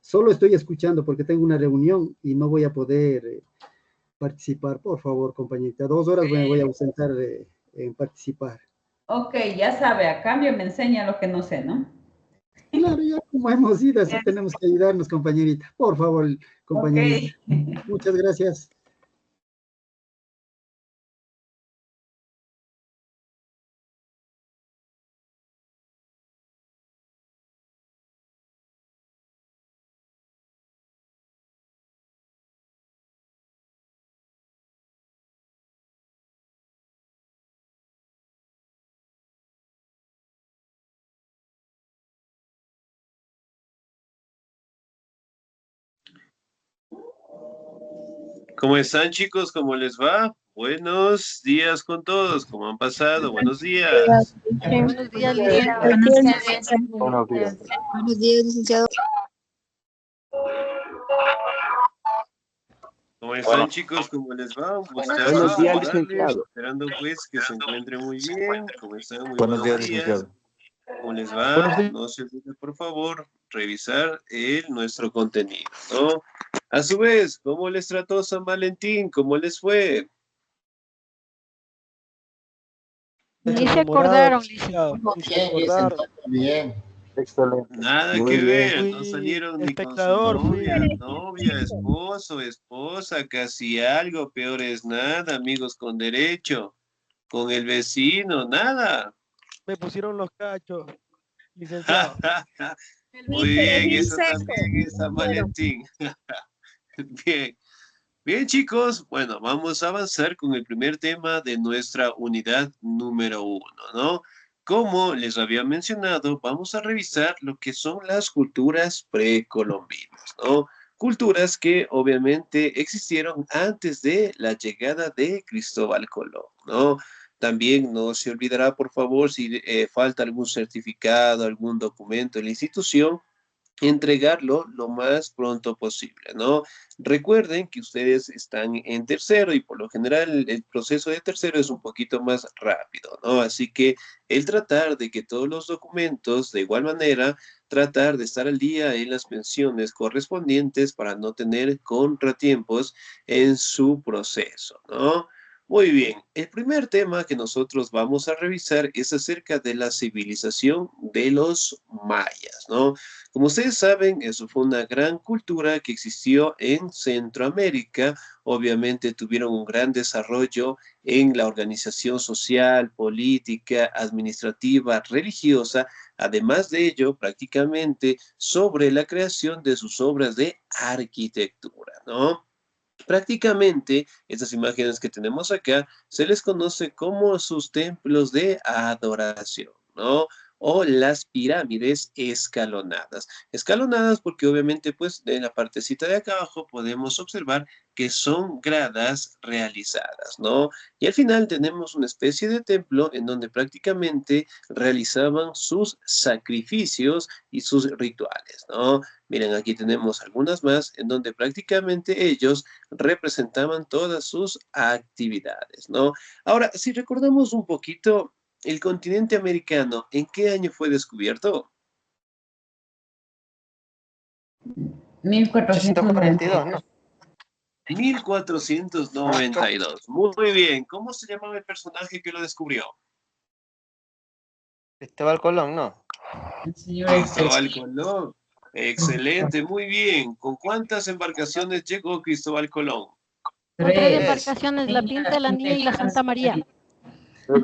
Solo estoy escuchando porque tengo una reunión y no voy a poder participar. Por favor, compañerita, 2 horas me voy a ausentar en participar. Ok, ya sabe, a cambio me enseña lo que no sé, ¿no? Claro, ya como hemos ido, así tenemos que ayudarnos, compañerita. Por favor, compañerita. Ok. Muchas gracias. ¿Cómo están, chicos? ¿Cómo les va? Buenos días con todos. ¿Cómo han pasado? Buenos días. Buenos días, Buenos licenciado. días. Buenos días. Buenos días, licenciado. ¿Cómo están, chicos? ¿Cómo les va? Un gustazo Buenos días, saludarles. licenciado. Esperando pues que se encuentren muy bien. ¿Cómo están? Muy Buenos días, días. licenciado. ¿Cómo les Buenos va? días. No se olviden, por favor, revisar nuestro contenido, ¿no? A su vez, ¿cómo les trató San Valentín? ¿Cómo les fue? Ni se acordaron, licenciado. licenciado. Ni se acordaron. Bien. Excelente. Nada Muy que bien. ver, no Fui salieron ni con su espectador, novia, esposo, esposa, casi algo, peor es nada, amigos con derecho, con el vecino, nada. me pusieron los cachos, licenciado. Muy bien, eso también es San Valentín. Bien, bien chicos, bueno, vamos a avanzar con el primer tema de nuestra unidad número 1, ¿no? Como les había mencionado, vamos a revisar lo que son las culturas precolombinas, ¿no? Culturas que obviamente existieron antes de la llegada de Cristóbal Colón, ¿no? También no se olvidará, por favor, si falta algún certificado, algún documento en la institución, entregarlo lo más pronto posible, ¿no? Recuerden que ustedes están en tercero y por lo general el proceso de tercero es un poquito más rápido, ¿no? Así que el tratar de que todos los documentos, de igual manera, tratar de estar al día en las pensiones correspondientes para no tener contratiempos en su proceso, ¿no? Muy bien, el primer tema que nosotros vamos a revisar es acerca de la civilización de los mayas, ¿no? Como ustedes saben, eso fue una gran cultura que existió en Centroamérica. Obviamente tuvieron un gran desarrollo en la organización social, política, administrativa, religiosa. Además de ello, prácticamente sobre la creación de sus obras de arquitectura, ¿no? Prácticamente, estas imágenes que tenemos acá se les conoce como sus templos de adoración, ¿no? O las pirámides escalonadas. Escalonadas porque obviamente pues en la partecita de acá abajo podemos observar que son gradas realizadas, ¿no? Y al final tenemos una especie de templo en donde prácticamente realizaban sus sacrificios y sus rituales, ¿no? Miren, aquí tenemos algunas más en donde prácticamente ellos representaban todas sus actividades, ¿no? Ahora, si recordamos un poquito, el continente americano, ¿en qué año fue descubierto? 1492, ¿no? 1492. Muy bien. ¿Cómo se llamaba el personaje que lo descubrió? Cristóbal Colón, ¿no? El señor Cristóbal Colón. Excelente, muy bien. ¿Con cuántas embarcaciones llegó Cristóbal Colón? Con 3 Tres. embarcaciones, la Pinta, la Niña y la Santa María.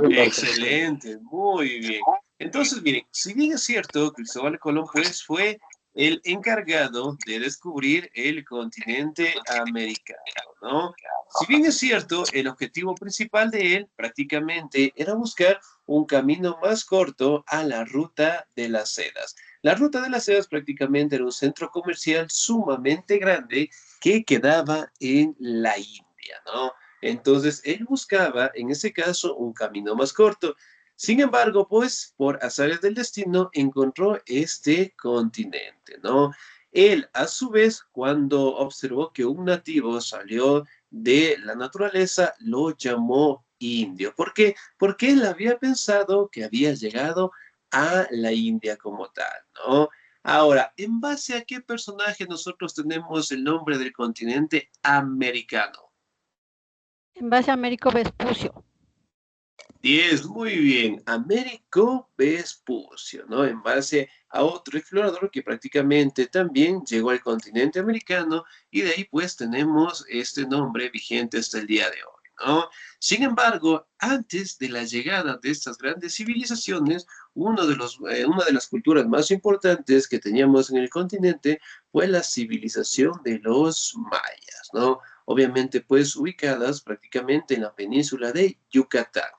Excelente, muy bien. Entonces, miren, si bien es cierto, Cristóbal Colón pues fue el encargado de descubrir el continente americano, ¿no? Si bien es cierto, el objetivo principal de él prácticamente era buscar un camino más corto a la ruta de las sedas. La ruta de las sedas prácticamente era un centro comercial sumamente grande que quedaba en la India, ¿no? Entonces, él buscaba, en ese caso, un camino más corto. Sin embargo, pues, por azares del destino, encontró este continente, ¿no? Él, a su vez, cuando observó que un nativo salió de la naturaleza, lo llamó indio. ¿Por qué? Porque él había pensado que había llegado a la India como tal, ¿no? Ahora, ¿en base a qué personaje nosotros tenemos el nombre del continente americano? En base a Américo Vespucio. 10, muy bien. Américo Vespucio, ¿no? En base a otro explorador que prácticamente también llegó al continente americano y de ahí pues tenemos este nombre vigente hasta el día de hoy, ¿no? Sin embargo, antes de la llegada de estas grandes civilizaciones, una de las culturas más importantes que teníamos en el continente fue la civilización de los mayas, ¿no? Obviamente pues ubicadas prácticamente en la península de Yucatán.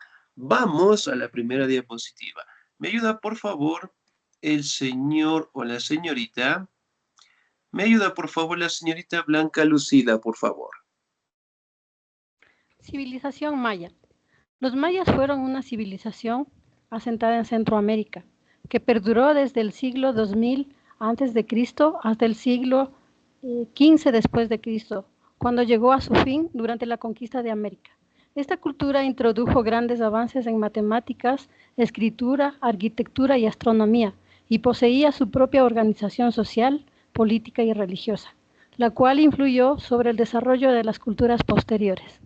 Vamos a la primera diapositiva. ¿Me ayuda, por favor, el señor o la señorita? ¿Me ayuda, por favor, la señorita Blanca Lucida, por favor? Civilización maya. Los mayas fueron una civilización asentada en Centroamérica, que perduró desde el siglo 2000 antes de Cristo hasta el siglo XV después de Cristo, cuando llegó a su fin durante la conquista de América. Esta cultura introdujo grandes avances en matemáticas, escritura, arquitectura y astronomía, y poseía su propia organización social, política y religiosa, la cual influyó sobre el desarrollo de las culturas posteriores.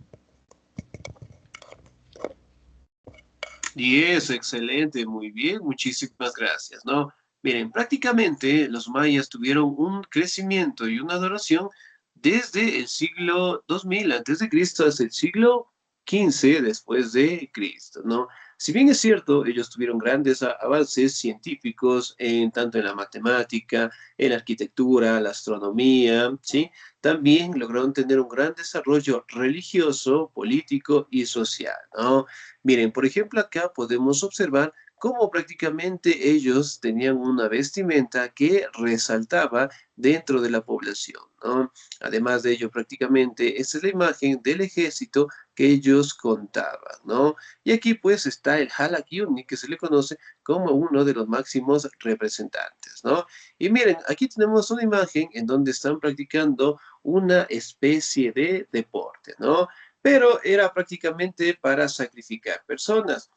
10, excelente, muy bien, muchísimas gracias, ¿no? Miren, prácticamente los mayas tuvieron un crecimiento y una adoración desde el siglo 2000 antes de Cristo hasta el siglo 15 después de Cristo, ¿no? Si bien es cierto, ellos tuvieron grandes avances científicos tanto en la matemática, en la arquitectura, la astronomía, ¿sí? También lograron tener un gran desarrollo religioso, político y social, ¿no? Miren, por ejemplo, acá podemos observar cómo prácticamente ellos tenían una vestimenta que resaltaba dentro de la población, ¿no? Además de ello, prácticamente, esta es la imagen del ejército que ellos contaban, ¿no? Y aquí pues está el Halakyuni, que se le conoce como uno de los máximos representantes, ¿no? Y miren, aquí tenemos una imagen en donde están practicando una especie de deporte, ¿no? Pero era prácticamente para sacrificar personas.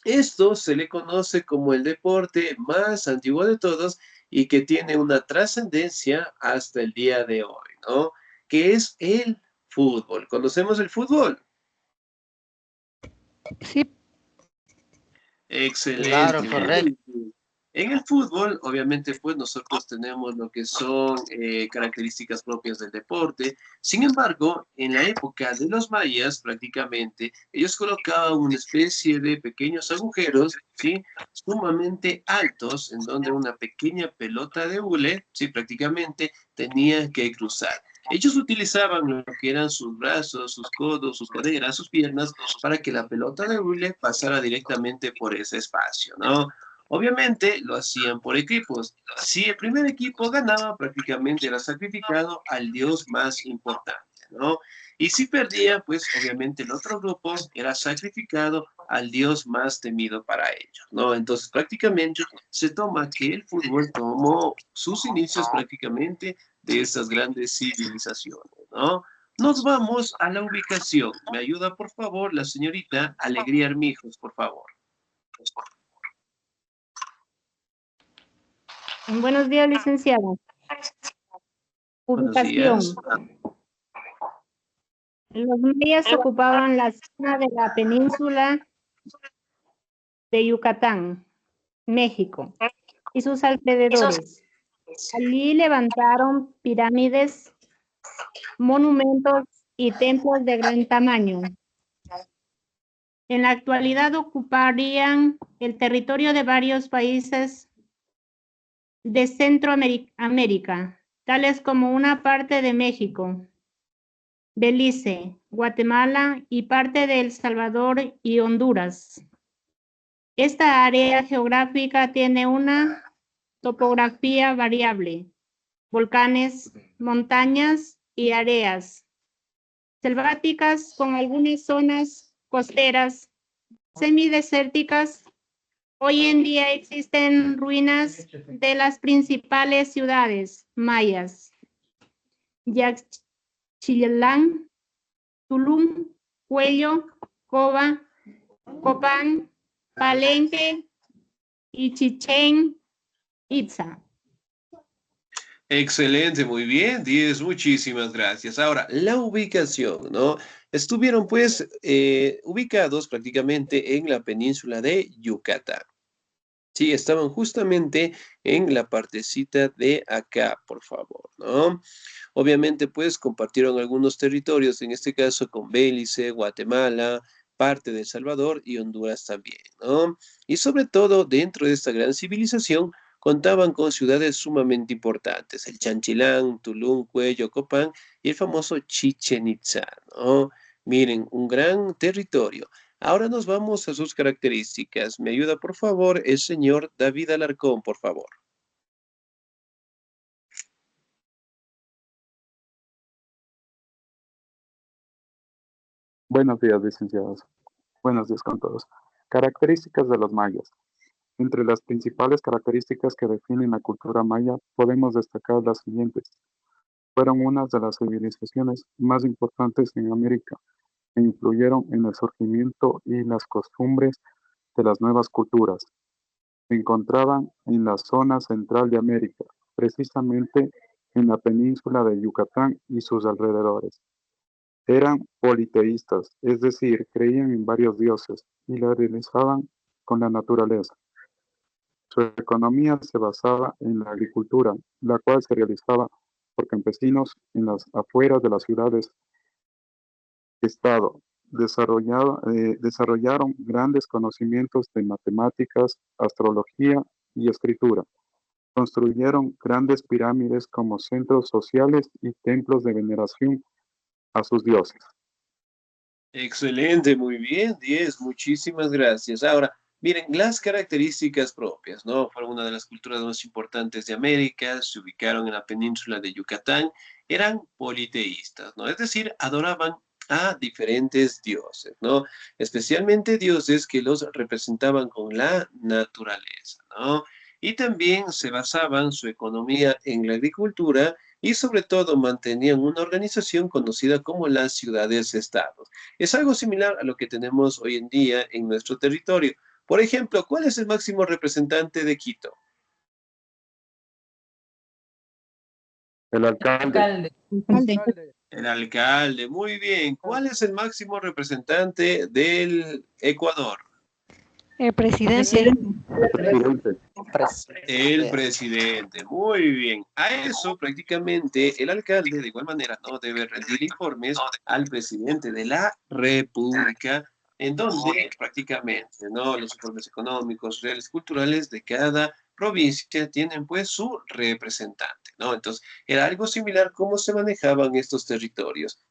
Esto se le conoce como el deporte más antiguo de todos y que tiene una trascendencia hasta el día de hoy, ¿no? Que es el fútbol. ¿Conocemos el fútbol? Sí. Excelente. Claro, correcto. En el fútbol, obviamente, pues nosotros tenemos lo que son características propias del deporte. Sin embargo, en la época de los mayas, prácticamente, ellos colocaban una especie de pequeños agujeros, ¿sí? Sumamente altos, en donde una pequeña pelota de hule, ¿sí? Prácticamente tenía que cruzar. Ellos utilizaban lo que eran sus brazos, sus codos, sus caderas, sus piernas, para que la pelota de hule pasara directamente por ese espacio, ¿no? Obviamente lo hacían por equipos. Si el primer equipo ganaba, prácticamente era sacrificado al dios más importante, ¿no? Y si perdía, pues obviamente el otro grupo era sacrificado al dios más temido para ellos, ¿no? Entonces prácticamente se toma que el fútbol tomó sus inicios prácticamente de estas grandes civilizaciones, ¿no? Nos vamos a la ubicación. ¿Me ayuda, por favor, la señorita Alegría Armijos, por favor? Buenos días, licenciado. Buenos Ubicación. días. Los mayas ocupaban la zona de la península de Yucatán, México, y sus alrededores. Allí levantaron pirámides, monumentos y templos de gran tamaño. En la actualidad ocuparían el territorio de varios países de Centroamérica, tales como una parte de México, Belice, Guatemala y parte de El Salvador y Honduras. Esta área geográfica tiene una topografía variable, volcanes, montañas y áreas selváticas con algunas zonas costeras semidesérticas. Hoy en día existen ruinas de las principales ciudades mayas: Yaxchilán, Tulum, Cuello, Coba, Copán, Palenque y Chichén Itzá. Excelente, muy bien, 10, muchísimas gracias. Ahora, la ubicación, ¿no? Estuvieron pues ubicados prácticamente en la península de Yucatán. Sí, estaban justamente en la partecita de acá, por favor, ¿no? Obviamente, pues compartieron algunos territorios, en este caso con Belice, Guatemala, parte de El Salvador y Honduras también, ¿no? Y sobre todo, dentro de esta gran civilización, contaban con ciudades sumamente importantes, el Chanchilán, Tulum, Cuello, Copán y el famoso Chichen Itzá, ¿no? Miren, un gran territorio. Ahora nos vamos a sus características. ¿Me ayuda, por favor, el señor David Alarcón, por favor? Buenos días, licenciados. Buenos días con todos. Características de los mayas. Entre las principales características que definen la cultura maya podemos destacar las siguientes. Fueron unas de las civilizaciones más importantes en América e influyeron en el surgimiento y las costumbres de las nuevas culturas. Se encontraban en la zona central de América, precisamente en la península de Yucatán y sus alrededores. Eran politeístas, es decir, creían en varios dioses y la realizaban con la naturaleza. Su economía se basaba en la agricultura, la cual se realizaba por campesinos en las afueras de las ciudades-estado. Desarrollaron grandes conocimientos de matemáticas, astrología y escritura. Construyeron grandes pirámides como centros sociales y templos de veneración a sus dioses. Excelente, muy bien, 10, muchísimas gracias. Ahora, miren, las características propias, ¿no? Fueron una de las culturas más importantes de América, se ubicaron en la península de Yucatán, eran politeístas, ¿no? Es decir, adoraban a diferentes dioses, ¿no? Especialmente dioses que los representaban con la naturaleza, ¿no? Y también se basaban su economía en la agricultura y sobre todo mantenían una organización conocida como las ciudades-estados. Es algo similar a lo que tenemos hoy en día en nuestro territorio. Por ejemplo, ¿cuál es el máximo representante de Quito? El alcalde, Alcalde. Alcalde, El alcalde, muy bien. ¿Cuál es el máximo representante del Ecuador? El presidente. el presidente, El presidente, muy bien. A eso prácticamente el alcalde de igual manera no debe rendir informes al presidente de la República, en donde prácticamente no los informes económicos, sociales, culturales de cada provincia tienen pues su representante, ¿no? Entonces era algo similar cómo se manejaban estos territorios.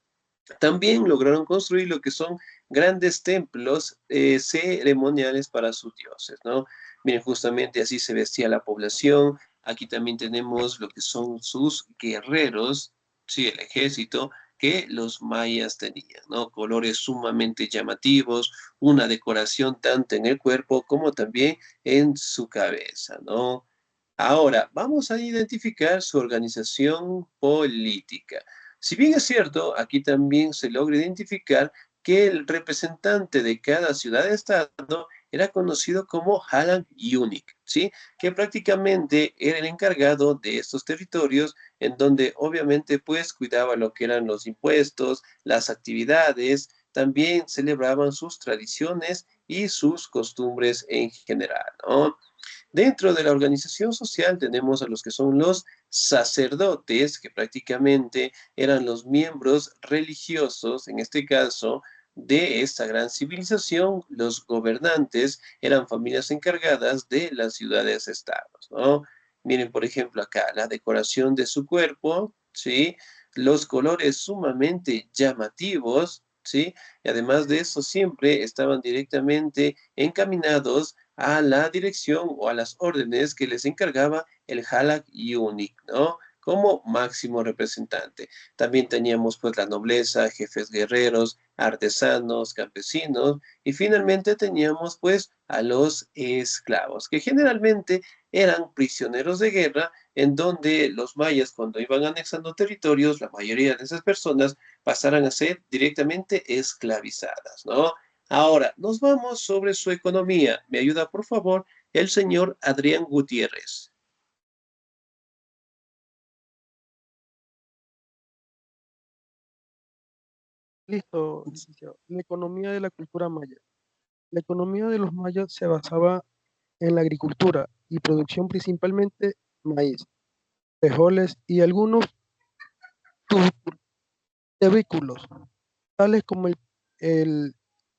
También lograron construir lo que son grandes templos ceremoniales para sus dioses, ¿no? Miren, justamente así se vestía la población. Aquí también tenemos lo que son sus guerreros, sí, el ejército que los mayas tenían, ¿no? Colores sumamente llamativos, una decoración tanto en el cuerpo como también en su cabeza, ¿no? Ahora, vamos a identificar su organización política. Si bien es cierto, aquí también se logra identificar que el representante de cada ciudad-estado era conocido como Halang Yunik, ¿sí? Que prácticamente era el encargado de estos territorios en donde obviamente pues cuidaba lo que eran los impuestos, las actividades, también celebraban sus tradiciones y sus costumbres en general, ¿no? Dentro de la organización social tenemos a los que son los sacerdotes, que prácticamente eran los miembros religiosos, en este caso, de esta gran civilización. Los gobernantes eran familias encargadas de las ciudades-estados, ¿no? Miren, por ejemplo, acá la decoración de su cuerpo, ¿sí? Los colores sumamente llamativos, ¿sí? Y además de eso, siempre estaban directamente encaminados a la dirección o a las órdenes que les encargaba el Halak Yunik, ¿no? Como máximo representante. También teníamos pues la nobleza, jefes guerreros, artesanos, campesinos y finalmente teníamos pues a los esclavos, que generalmente eran prisioneros de guerra en donde los mayas cuando iban anexando territorios, la mayoría de esas personas pasaran a ser directamente esclavizadas, ¿no? Ahora, nos vamos sobre su economía. ¿Me ayuda, por favor, el señor Adrián Gutiérrez? Listo, licenciado. La economía de la cultura maya. La economía de los mayas se basaba en la agricultura y producción principalmente maíz, frijoles y algunos tubérculos, tales como el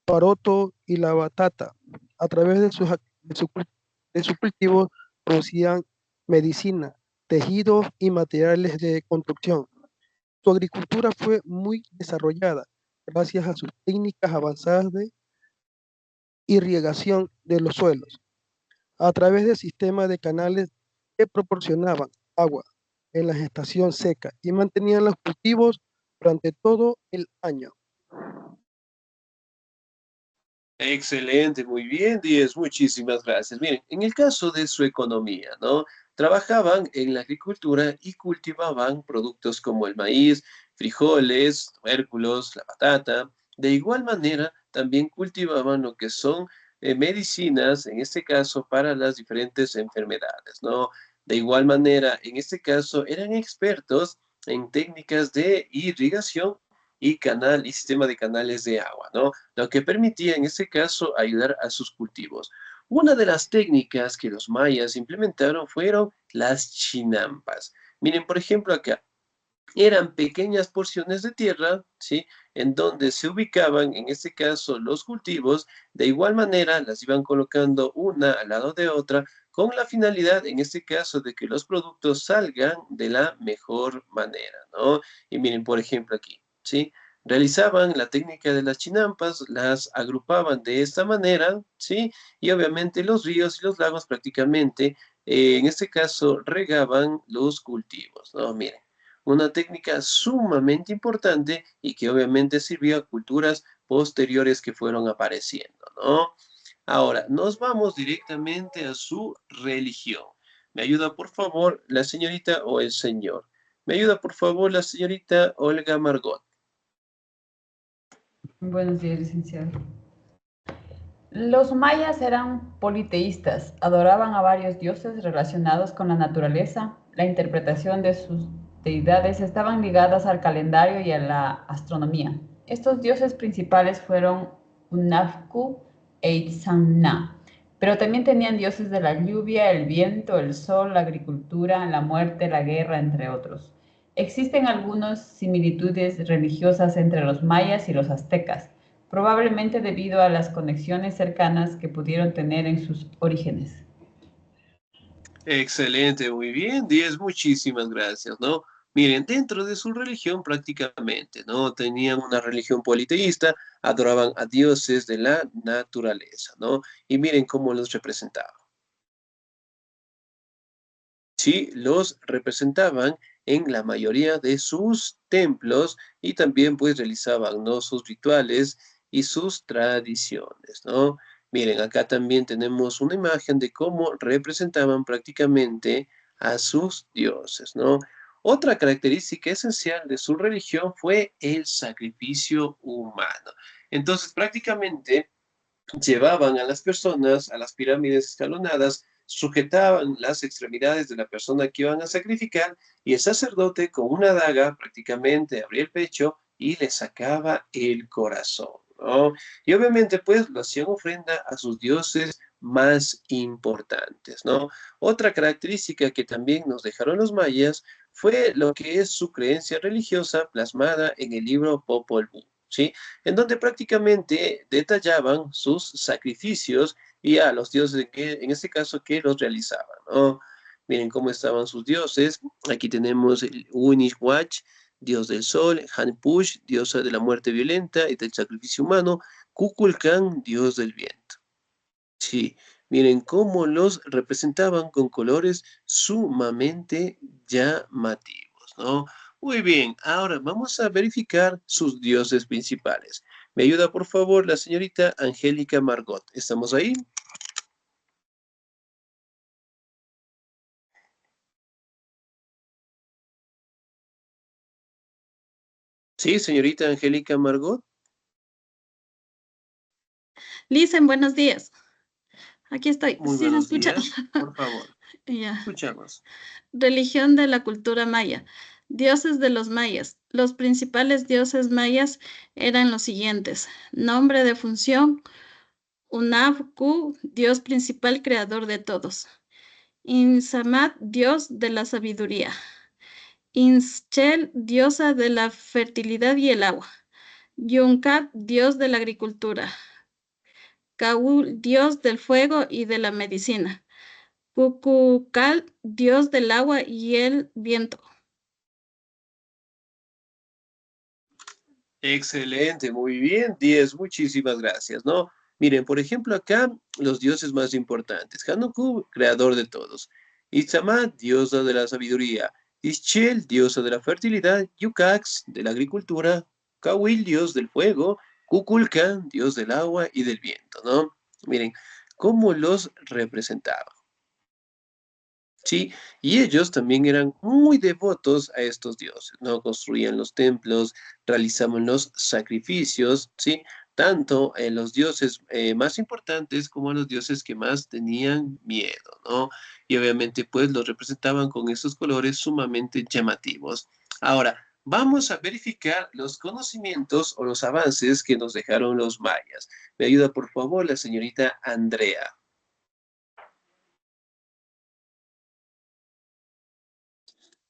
poroto y la batata. A través de su cultivo producían medicina, tejidos y materiales de construcción. Su agricultura fue muy desarrollada gracias a sus técnicas avanzadas de irrigación de los suelos, a través del sistema de canales que proporcionaban agua en la estación seca y mantenían los cultivos durante todo el año. Excelente, muy bien, 10, muchísimas gracias. Miren, en el caso de su economía, ¿no? Trabajaban en la agricultura y cultivaban productos como el maíz, frijoles, tubérculos, la patata. De igual manera, también cultivaban lo que son medicinas, en este caso para las diferentes enfermedades, ¿no? De igual manera, en este caso, eran expertos en técnicas de irrigación y canal y sistema de canales de agua, ¿no? Lo que permitía en este caso ayudar a sus cultivos. Una de las técnicas que los mayas implementaron fueron las chinampas. Miren, por ejemplo, acá eran pequeñas porciones de tierra, ¿sí? En donde se ubicaban, en este caso, los cultivos. De igual manera, las iban colocando una al lado de otra, con la finalidad, en este caso, de que los productos salgan de la mejor manera, ¿no? Y miren, por ejemplo, aquí, ¿sí? Realizaban la técnica de las chinampas, las agrupaban de esta manera, ¿sí? Y obviamente los ríos y los lagos prácticamente, en este caso, regaban los cultivos, ¿no? Miren, una técnica sumamente importante y que obviamente sirvió a culturas posteriores que fueron apareciendo, ¿no? Ahora, nos vamos directamente a su religión. ¿Me ayuda, por favor, la señorita o el señor? ¿Me ayuda, por favor, la señorita Olga Margot? Buenos días, licenciado. Los mayas eran politeístas, adoraban a varios dioses relacionados con la naturaleza. La interpretación de sus deidades estaban ligadas al calendario y a la astronomía. Estos dioses principales fueron Unafku e Itzamna, pero también tenían dioses de la lluvia, el viento, el sol, la agricultura, la muerte, la guerra, entre otros. Existen algunas similitudes religiosas entre los mayas y los aztecas, probablemente debido a las conexiones cercanas que pudieron tener en sus orígenes. Excelente, muy bien, 10, muchísimas gracias, ¿no? Miren, dentro de su religión prácticamente, ¿no? Tenían una religión politeísta, adoraban a dioses de la naturaleza, ¿no? Y miren cómo los representaban. Sí, los representaban en la mayoría de sus templos y también pues realizaban, ¿no? Sus rituales y sus tradiciones, ¿no? Miren, acá también tenemos una imagen de cómo representaban prácticamente a sus dioses, ¿no? Otra característica esencial de su religión fue el sacrificio humano. Entonces, prácticamente llevaban a las personas a las pirámides escalonadas, sujetaban las extremidades de la persona que iban a sacrificar y el sacerdote con una daga prácticamente abría el pecho y le sacaba el corazón, ¿no? Y obviamente pues lo hacían ofrenda a sus dioses más importantes, ¿no? Otra característica que también nos dejaron los mayas fue lo que es su creencia religiosa plasmada en el libro Popol Vuh, ¿sí? En donde prácticamente detallaban sus sacrificios y a los dioses en este caso que los realizaban, ¿no? Miren cómo estaban sus dioses. Aquí tenemos el Unishwach, dios del sol, Hanpush, diosa de la muerte violenta y del sacrificio humano, Kukulkan, dios del viento. Sí, miren cómo los representaban con colores sumamente llamativos, ¿no? Muy bien, ahora vamos a verificar sus dioses principales. ¿Me ayuda, por favor, la señorita Angélica Margot? ¿Estamos ahí? Sí, señorita Angélica Margot. Licen, buenos días. Aquí estoy. Muy ¿Sí me buenos escuchan? días, por favor. Ya. Escuchamos. Religión de la cultura maya. Dioses de los mayas. Los principales dioses mayas eran los siguientes. Nombre de función, Unavku, dios principal creador de todos. Insamat, dios de la sabiduría. Inchel, diosa de la fertilidad y el agua. Yuncat, dios de la agricultura. Kaul, dios del fuego y de la medicina. Kukulcal, dios del agua y el viento. Excelente, muy bien, 10, muchísimas gracias, ¿no? Miren, por ejemplo, acá los dioses más importantes. Hanukkah, creador de todos. Itzamá, diosa de la sabiduría. Ischel, diosa de la fertilidad. Yucax, de la agricultura. Kawil, dios del fuego. Kukulkan, dios del agua y del viento, ¿no? Miren, cómo los representaba. Sí, y ellos también eran muy devotos a estos dioses, ¿no? Construían los templos, realizaban los sacrificios, ¿sí? Tanto en los dioses más importantes como a los dioses que más tenían miedo, ¿no? Y obviamente pues los representaban con esos colores sumamente llamativos. Ahora, vamos a verificar los conocimientos o los avances que nos dejaron los mayas. Me ayuda por favor la señorita Andrea.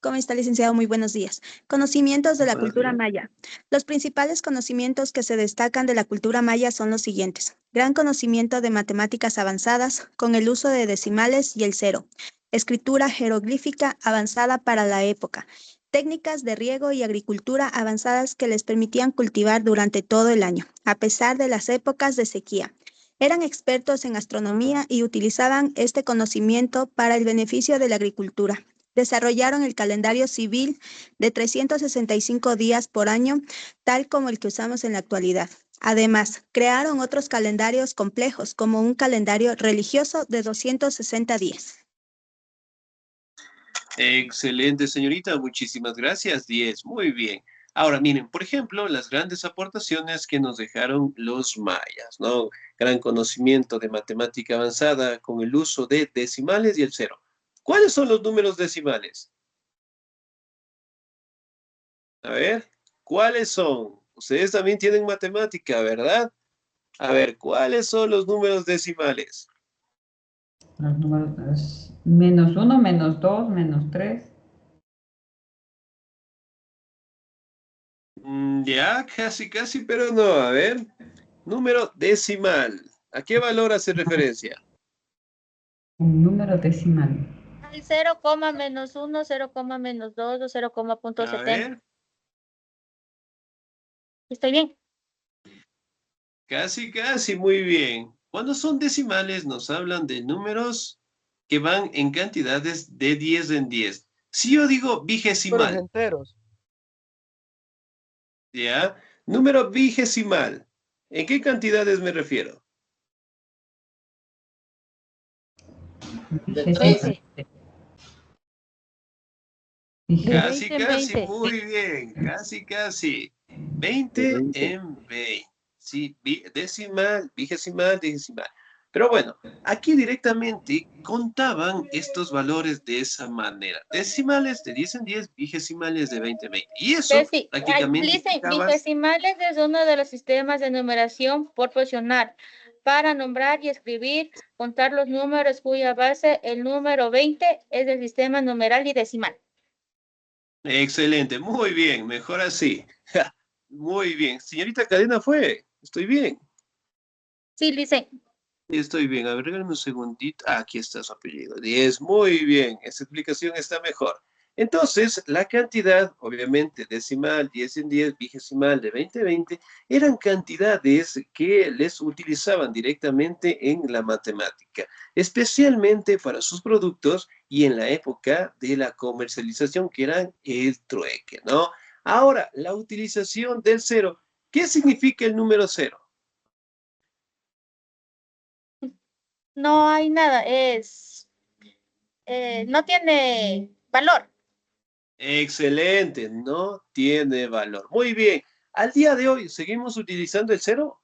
¿Cómo está, licenciado? Muy buenos días. Conocimientos de la Buenos cultura días. maya. Los principales conocimientos que se destacan de la cultura maya son los siguientes. Gran conocimiento de matemáticas avanzadas con el uso de decimales y el cero. Escritura jeroglífica avanzada para la época. Técnicas de riego y agricultura avanzadas que les permitían cultivar durante todo el año, a pesar de las épocas de sequía. Eran expertos en astronomía y utilizaban este conocimiento para el beneficio de la agricultura. Desarrollaron el calendario civil de 365 días por año, tal como el que usamos en la actualidad. Además, crearon otros calendarios complejos, como un calendario religioso de 260 días. Excelente, señorita. Muchísimas gracias. 10. Muy bien. Ahora, miren, por ejemplo, las grandes aportaciones que nos dejaron los mayas, ¿no? Gran conocimiento de matemática avanzada con el uso de decimales y el cero. ¿Cuáles son los números decimales? A ver, ¿cuáles son? Ustedes también tienen matemática, ¿verdad? A ver, ¿cuáles son los números decimales? Los números es -1, -2, -3. Ya, casi, casi, pero no. A ver, número decimal. ¿A qué valor hace referencia? Un número decimal. Al 0, -1, 0, -2 o 0,70. A ver, ¿Estoy bien? casi, casi, muy bien. Cuando son decimales nos hablan de números que van en cantidades de 10 en 10. Si yo digo Números vigesimal, enteros. ¿ya? Número vigesimal, ¿en qué cantidades me refiero? De 13. Casi, 20 en casi, 20. muy bien, casi, casi. 20 en 20. Sí, decimal, vigesimal, decisimal. Pero bueno, aquí directamente contaban estos valores de esa manera. Decimales de 10 en 10, vigesimales de 20 en 20. Y eso prácticamente indicaba... Vigesimales es uno de los sistemas de numeración proporcional para nombrar y escribir, contar los números cuya base, el número 20, es el sistema numeral y decimal. Excelente, muy bien, mejor así. Muy bien. Señorita Cadena fue, estoy bien. Sí, dice. Estoy bien, a ver, regálame un segundito. Ah, aquí está su apellido. 10, muy bien, esa explicación está mejor. Entonces, la cantidad, obviamente, decimal, 10 en 10, vigesimal de 20 en 20, eran cantidades que les utilizaban directamente en la matemática, especialmente para sus productos y en la época de la comercialización, que eran el trueque, ¿no? Ahora, la utilización del cero. ¿Qué significa el número cero? No hay nada, no tiene valor. Excelente, no tiene valor. Muy bien. Al día de hoy, ¿seguimos utilizando el cero?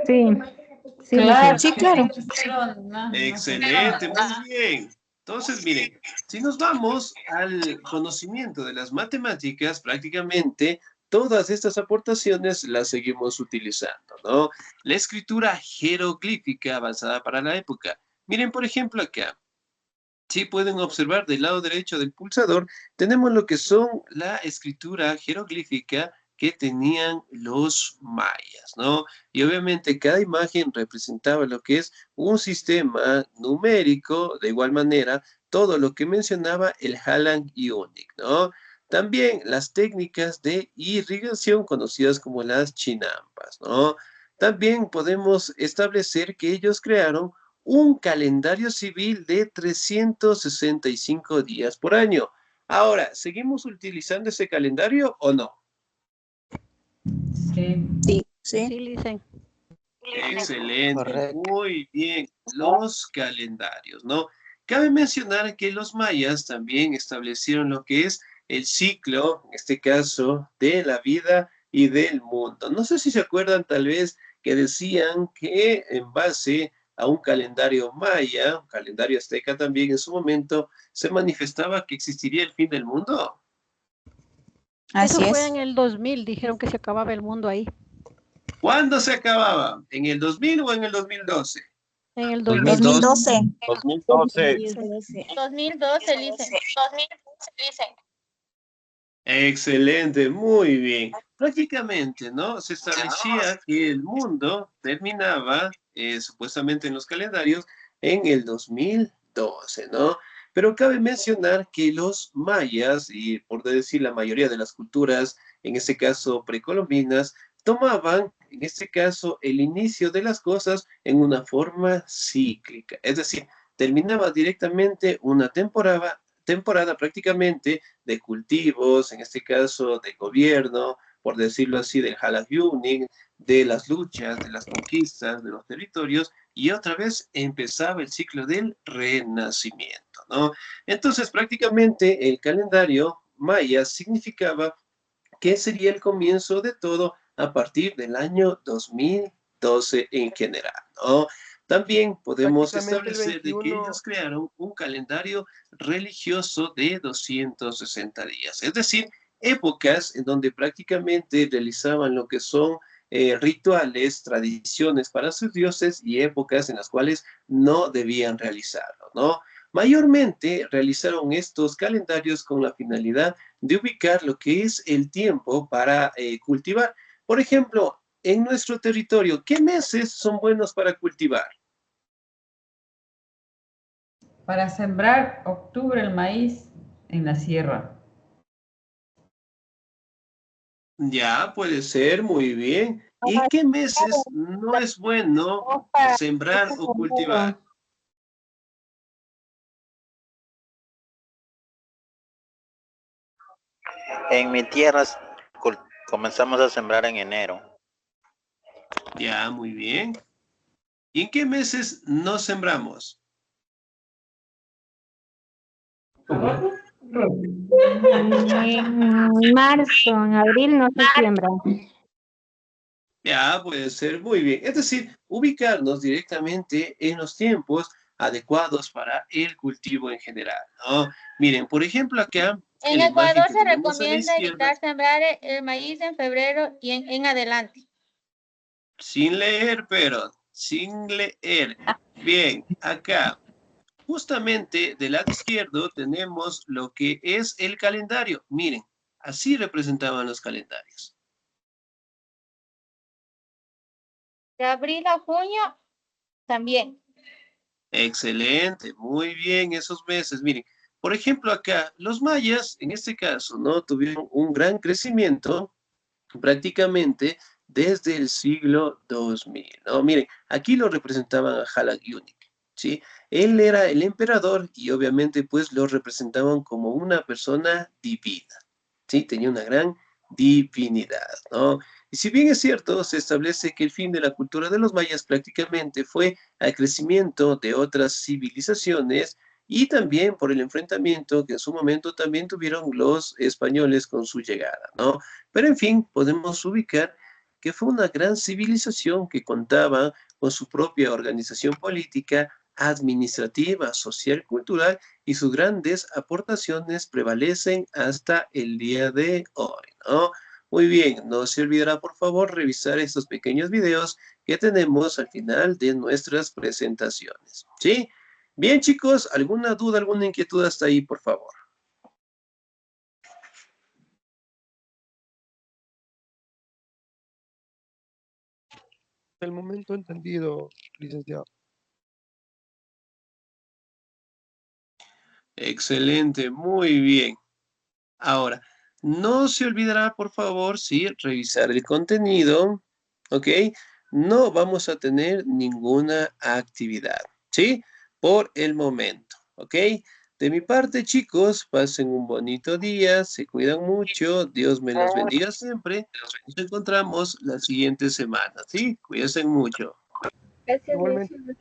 Sí. Claro, Sí, claro. pero no, Excelente, muy bien. Entonces, miren, si nos vamos al conocimiento de las matemáticas, prácticamente todas estas aportaciones las seguimos utilizando, ¿no? La escritura jeroglífica avanzada para la época. Miren, por ejemplo, acá. Si pueden observar del lado derecho del pulsador, tenemos lo que son la escritura jeroglífica que tenían los mayas, ¿no? Y obviamente cada imagen representaba lo que es un sistema numérico, de igual manera, todo lo que mencionaba el Hallang Unic, ¿no? También las técnicas de irrigación conocidas como las chinampas, ¿no? También podemos establecer que ellos crearon un calendario civil de 365 días por año. Ahora, ¿seguimos utilizando ese calendario o no? Sí. Sí, sí. Sí, Licen. Excelente, Correcto. muy bien. Los calendarios, ¿no? Cabe mencionar que los mayas también establecieron lo que es el ciclo, en este caso, de la vida y del mundo. No sé si se acuerdan tal vez que decían que en base a un calendario maya, un calendario azteca también en su momento, se manifestaba que existiría el fin del mundo. Así Eso fue es. en el 2000, dijeron que se acababa el mundo ahí. ¿Cuándo se acababa? ¿En el 2000 o en el 2012? En el 2000. 2012. 2012. 2012, Licen. 2012, Licen. Excelente, muy bien. Prácticamente, ¿no? Se establecía que el mundo terminaba, supuestamente en los calendarios, en el 2012, ¿no? Pero cabe mencionar que los mayas, y por decir la mayoría de las culturas, en este caso precolombinas, tomaban, en este caso, el inicio de las cosas en una forma cíclica. Es decir, terminaba directamente una temporada prácticamente de cultivos, en este caso de gobierno, por decirlo así, del Halajunic, de las luchas, de las conquistas, de los territorios, y otra vez empezaba el ciclo del renacimiento, ¿no? Entonces, prácticamente el calendario maya significaba que sería el comienzo de todo a partir del año 2012 en general, ¿no? También podemos Prácticamente el establecer de que 21. ellos crearon un calendario religioso de 260 días, es decir, épocas en donde prácticamente realizaban lo que son rituales, tradiciones para sus dioses y épocas en las cuales no debían realizarlo, ¿no? Mayormente realizaron estos calendarios con la finalidad de ubicar lo que es el tiempo para cultivar. Por ejemplo, en nuestro territorio, ¿qué meses son buenos para cultivar? Para sembrar octubre el maíz en la sierra. Ya, puede ser, muy bien. ¿Y qué meses no es bueno sembrar o cultivar? En mi tierra comenzamos a sembrar en enero. Ya, muy bien. ¿Y en qué meses no sembramos? En marzo, en abril no se siembra. Ya, puede ser, muy bien. Es decir, ubicarnos directamente en los tiempos adecuados para el cultivo en general, ¿no? Miren, por ejemplo, acá, En en la imagen Ecuador que se tenemos a la recomienda izquierda, evitar sembrar el maíz en febrero y en adelante. sin leer, pero sin leer. Bien, acá, justamente del lado izquierdo tenemos lo que es el calendario. Miren, así representaban los calendarios. De abril a junio también. Excelente, muy bien esos meses. Miren, por ejemplo, acá los mayas, en este caso, ¿no? Tuvieron un gran crecimiento prácticamente desde el siglo 2000, ¿no? Miren, aquí lo representaban a Halak Yunik, ¿sí? Él era el emperador y obviamente pues lo representaban como una persona divina, ¿sí? Tenía una gran divinidad, ¿no? Y si bien es cierto, se establece que el fin de la cultura de los mayas prácticamente fue al crecimiento de otras civilizaciones y también por el enfrentamiento que en su momento también tuvieron los españoles con su llegada, ¿no? Pero en fin, podemos ubicar que fue una gran civilización que contaba con su propia organización política, administrativa, social, cultural, y sus grandes aportaciones prevalecen hasta el día de hoy, ¿no? Muy bien, no se olvidará, por favor, revisar estos pequeños videos que tenemos al final de nuestras presentaciones, ¿sí? Bien, chicos, ¿alguna duda, alguna inquietud hasta ahí, por favor? El momento entendido, licenciado. Excelente, muy bien. Ahora, no se olvidará, por favor, sí, revisar el contenido, ¿ok? No vamos a tener ninguna actividad, ¿sí? Por el momento, ¿ok? De mi parte, chicos, pasen un bonito día, se cuidan mucho, Dios me los bendiga siempre. Nos encontramos la siguiente semana, ¿sí? Cuídense mucho. Gracias, Igualmente. Luis.